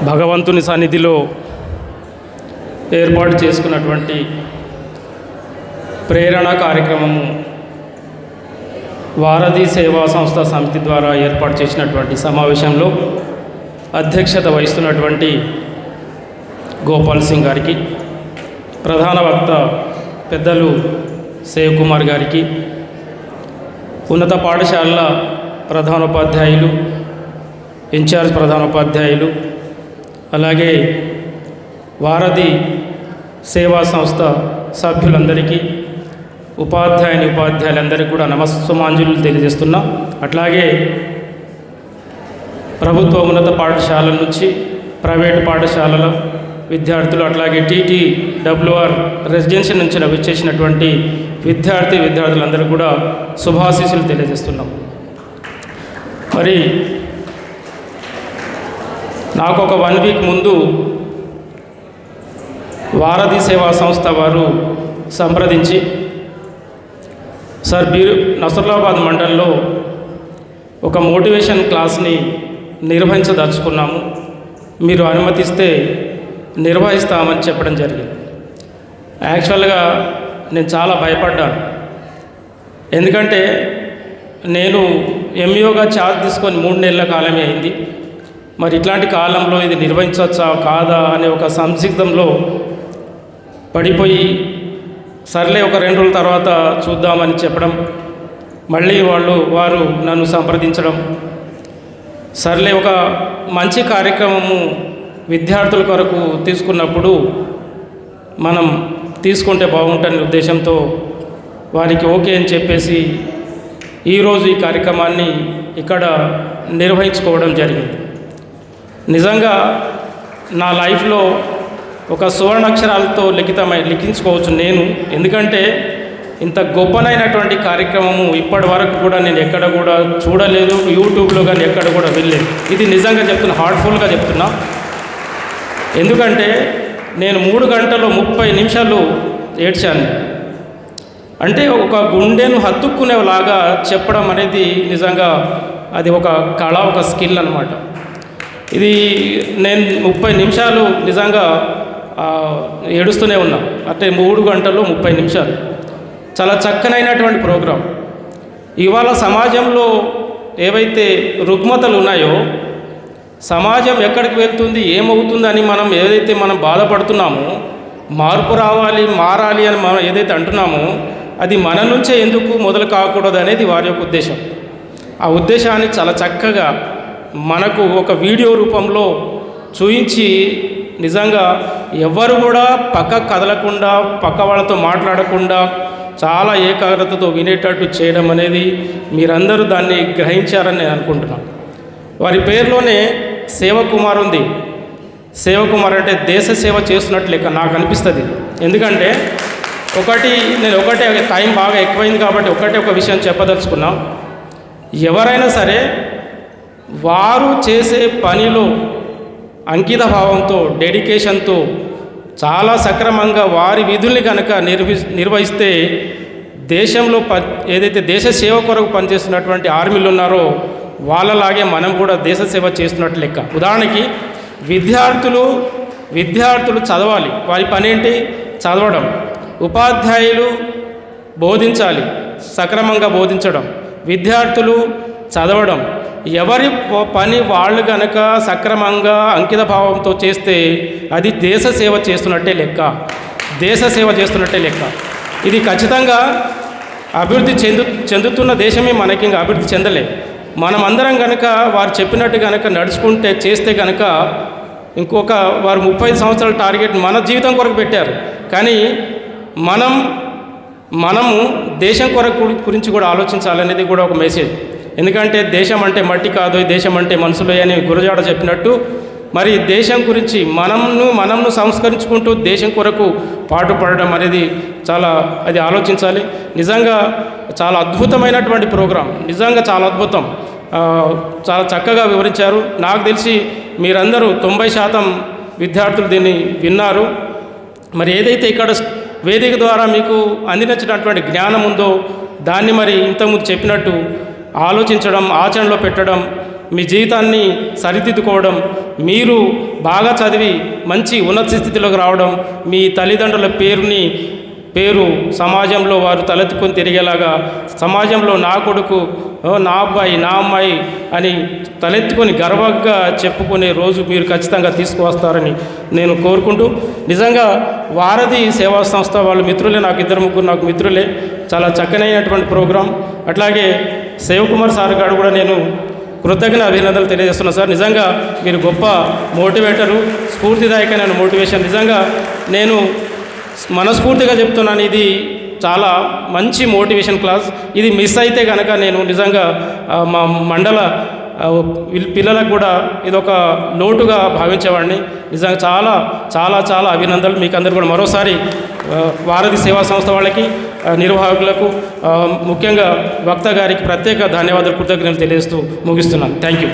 భగవంతుని సన్నిధిలో ఏర్పాటు చేసుకున్నటువంటి ప్రేరణ కార్యక్రమము వారధి సేవా సంస్థ సమితి ద్వారా ఏర్పాటు చేసినటువంటి సమావేశంలో అధ్యక్షత వహిస్తున్నటువంటి గోపాల్ సింగ్ గారికి, ప్రధాన వక్త పెద్దలు సేవ్ కుమార్ గారికి, ఉన్నత పాఠశాలల ప్రధానోపాధ్యాయులు, ఇన్ఛార్జ్ ప్రధానోపాధ్యాయులు, అలాగే వారధి సేవా సంస్థ సభ్యులందరికీ, ఉపాధ్యాయులందరికీ కూడా నమస్సుమాంజులు తెలియజేస్తున్నా. అట్లాగే ప్రభుత్వ ఉన్నత పాఠశాలల నుంచి ప్రైవేటు పాఠశాలల విద్యార్థులు, అట్లాగే TTWR రెసిడెన్షియల్ నుంచి వచ్చేసినటువంటి విద్యార్థులందరూ కూడా శుభాశీస్సులు తెలియజేస్తున్నాం. మరి నాకు ఒక 1 వీక్ ముందు వారధి సేవా సంస్థ వారు సంప్రదించి, సార్ నసరులాబాద్ మండలంలో ఒక మోటివేషన్ క్లాస్ని నిర్వహించదలుచుకున్నాము, మీరు అనుమతిస్తే నిర్వహిస్తామని చెప్పడం జరిగింది. యాక్చువల్గా నేను చాలా భయపడ్డాను. ఎందుకంటే నేను ఎంఈఓగా ఛార్జ్ తీసుకొని 3 నెలల కాలమే అయింది. మరి ఇట్లాంటి కాలంలో ఇది నిర్వహించవచ్చా కాదా అనే ఒక సందిగ్ధంలో పడిపోయి, సర్లే ఒక 2 రోజుల తర్వాత చూద్దామని చెప్పడం, మళ్ళీ వారు నన్ను సంప్రదించడం, సర్లే ఒక మంచి కార్యక్రమము విద్యార్థుల కొరకు తీసుకున్నప్పుడు మనం తీసుకుంటే బాగుంటుందనే ఉద్దేశంతో వారికి ఓకే అని చెప్పేసి ఈరోజు ఈ కార్యక్రమాన్ని ఇక్కడ నిర్వహించుకోవడం జరిగింది. నిజంగా నా లైఫ్లో ఒక సువర్ణాక్షరాలతో లిఖించుకోవచ్చు నేను. ఎందుకంటే ఇంత గొప్పనైనటువంటి కార్యక్రమము ఇప్పటి వరకు కూడా నేను ఎక్కడ కూడా చూడలేదు, యూట్యూబ్లో కానీ ఎక్కడ కూడా వెళ్ళలేదు. ఇది నిజంగా చెప్తున్నా, హార్ట్ఫుల్గా చెప్తున్నా. ఎందుకంటే నేను 3 గంటలు 30 నిమిషాలు ఏడ్చాను. అంటే ఒక గుండెను హత్తుక్కునేలాగా చెప్పడం అనేది నిజంగా అది ఒక కళ, ఒక స్కిల్ అన్నమాట. ఇది నేను 30 నిమిషాలు నిజంగా ఏడుస్తూనే ఉన్నా. అంటే 3 గంటలు 30 నిమిషాలు చాలా చక్కనైనటువంటి ప్రోగ్రాం. ఇవాళ సమాజంలో ఏవైతే రుగ్మతలు ఉన్నాయో, సమాజం ఎక్కడికి వెళ్తుంది, ఏమవుతుందని మనం బాధపడుతున్నామో, మార్పు మారాలి అని మనం ఏదైతే అంటున్నామో అది మన నుంచే ఎందుకు మొదలు కాకూడదు అనేది వారి యొక్క ఉద్దేశం. ఆ ఉద్దేశాన్ని చాలా చక్కగా మనకు ఒక వీడియో రూపంలో చూయించి, నిజంగా ఎవరు కూడా పక్క కదలకుండా, పక్క వాళ్ళతో మాట్లాడకుండా చాలా ఏకాగ్రతతో వినేటట్టు చేయడం అనేది మీరందరూ దాన్ని గ్రహించారని నేను అనుకుంటున్నాను. వారి పేరులోనే సేవకుమార్ ఉంది. సేవకుమార్ అంటే దేశ సేవ చేస్తున్నట్లు లెక్క నాకు అనిపిస్తుంది. ఎందుకంటే నేను టైం బాగా ఎక్కువైంది కాబట్టి ఒక విషయం చెప్పదలుచుకున్నాం. ఎవరైనా సరే వారు చేసే పనిలో అంకిత భావంతో, డెడికేషన్తో చాలా సక్రమంగా వారి విధుల్ని కనుక నిర్వహిస్తే దేశంలో ఏదైతే దేశ సేవ కొరకు పనిచేస్తున్నటువంటి ఆర్మీలు ఉన్నారో వాళ్ళలాగే మనం కూడా దేశ సేవ చేస్తున్నట్లు లెక్క. ఉదాహరణకి విద్యార్థులు చదవాలి, వారి పని ఏంటి? చదవడం. ఉపాధ్యాయులు బోధించాలి, సక్రమంగా బోధించడం. విద్యార్థులు చదవడం. ఎవరి పని వాళ్ళు కనుక సక్రమంగా అంకిత భావంతో చేస్తే అది దేశ సేవ చేస్తున్నట్టే లెక్క. ఇది ఖచ్చితంగా అభివృద్ధి చెందుతున్న దేశమే మనకి ఇంకా అభివృద్ధి చెందలే. మనమందరం కనుక వారు చెప్పినట్టు కనుక నడుచుకుంటే చేస్తే కనుక వారు 35 సంవత్సరాల టార్గెట్ మన జీవితం కొరకు పెట్టారు. కానీ మనము దేశం గురించి కూడా ఆలోచించాలనేది కూడా ఒక మెసేజ్. ఎందుకంటే దేశం అంటే మట్టి కాదు, దేశం అంటే మనుషులే అని గురజాడ చెప్పినట్టు, మరి దేశం గురించి మనము సంస్కరించుకుంటూ దేశం కొరకు పాటుపడడం అనేది అది ఆలోచించాలి. నిజంగా చాలా అద్భుతమైనటువంటి ప్రోగ్రాం, నిజంగా చాలా అద్భుతం. చాలా చక్కగా వివరించారు. నాకు తెలిసి మీరందరూ 90% విద్యార్థులు దీన్ని విన్నారు. మరి ఏదైతే ఇక్కడ వేదిక ద్వారా మీకు అందించినటువంటి జ్ఞానం ఉందో దాన్ని మరి ఇంతకుముందు చెప్పినట్టు ఆలోచించడం, ఆచరణలో పెట్టడం, మీ జీవితాన్ని సరిదిద్దుకోవడం, మీరు బాగా చదివి మంచి ఉన్నత స్థితిలోకి రావడం, మీ తల్లిదండ్రుల పేరు సమాజంలో వారు తలెత్తుకొని తిరిగేలాగా, సమాజంలో నా కొడుకు, నా అబ్బాయి, నా అమ్మాయి అని తలెత్తుకొని గర్వంగా చెప్పుకునే రోజు మీరు ఖచ్చితంగా తీసుకువస్తారని నేను కోరుకుంటూ, నిజంగా వారధి సేవా సంస్థ వాళ్ళ మిత్రులే, నాకు 2-3 నాకు మిత్రులే, చాలా చక్కనైనటువంటి ప్రోగ్రాం. అట్లాగే శివకుమార్ సార్ గారు కూడా నేను కృతజ్ఞ అభినందనలు తెలియజేస్తున్నాను సార్. నిజంగా మీరు గొప్ప మోటివేటరు, స్ఫూర్తిదాయకమైన మోటివేషన్. నిజంగా నేను మనస్ఫూర్తిగా చెప్తున్నాను, ఇది చాలా మంచి మోటివేషన్ క్లాస్. ఇది మిస్ అయితే కనుక నేను నిజంగా మా మండల పిల్లలకు కూడా ఇదొక లోటుగా భావించేవాడిని. నిజంగా చాలా చాలా చాలా అభినందనలు మీకు అందరూ కూడా. మరోసారి వారధి సేవా సంస్థ వాళ్ళకి, నిర్వాహకులకు, ముఖ్యంగా వక్త గారికి ప్రత్యేక ధన్యవాదాలు, కృతజ్ఞతలు తెలియజేస్తూ ముగిస్తున్నాను. Thank you.